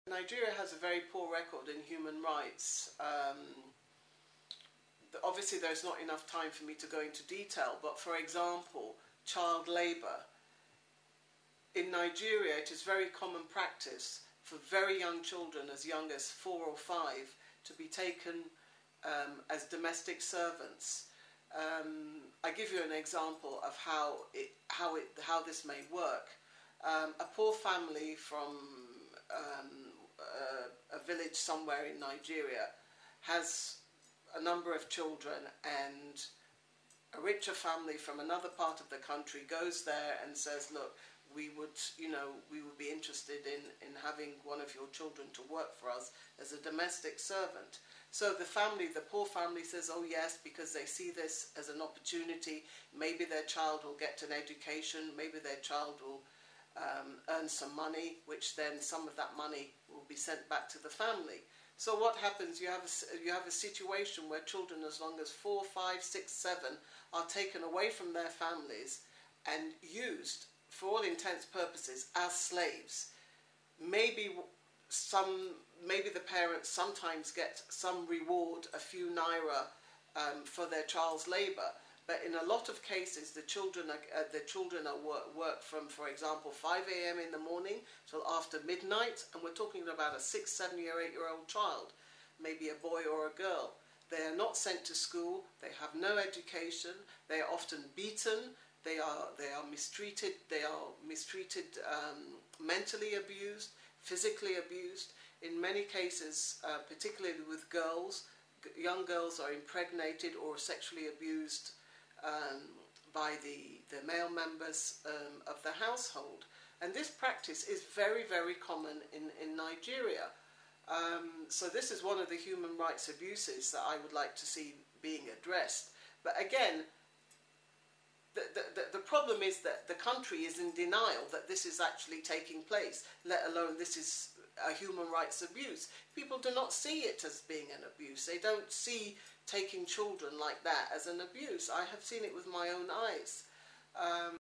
Nigeria has a very poor record in human rights. Obviously there's not enough time for me to go into detail, but for example, child labour. In Nigeria it is very common practice for very young children, as young as 4 or 5, to be taken as domestic servants. I give you an example of how this may work. A poor family from a village somewhere in Nigeria has a number of children, and a richer family from another part of the country goes there and says, look, we would be interested in having one of your children to work for us as a domestic servant. So the poor family says, oh yes, because they see this as an opportunity. Maybe their child will get an education, maybe their child will earn some money, which then some of that money will be sent back to the family. So what happens? You have a situation where children as long as 4, 5, 6, 7 are taken away from their families and used, for all intents and purposes, as slaves. Maybe the parents sometimes get some reward, a few naira, for their child's labour. But in a lot of cases, the children are work from, for example, 5 a.m. in the morning till after midnight, and we're talking about a 6, 7, or 8-year-old child, maybe a boy or a girl. They are not sent to school. They have no education. They are often beaten. They are mistreated. They are mistreated, mentally abused, physically abused. In many cases, particularly with girls, young girls are impregnated or sexually abused by the male members of the household. And this practice is very, very common in Nigeria. So this is one of the human rights abuses that I would like to see being addressed. But again, the problem is that the country is in denial that this is actually taking place, let alone this is a human rights abuse. People do not see it as being an abuse. They don't see taking children like that as an abuse. I have seen it with my own eyes.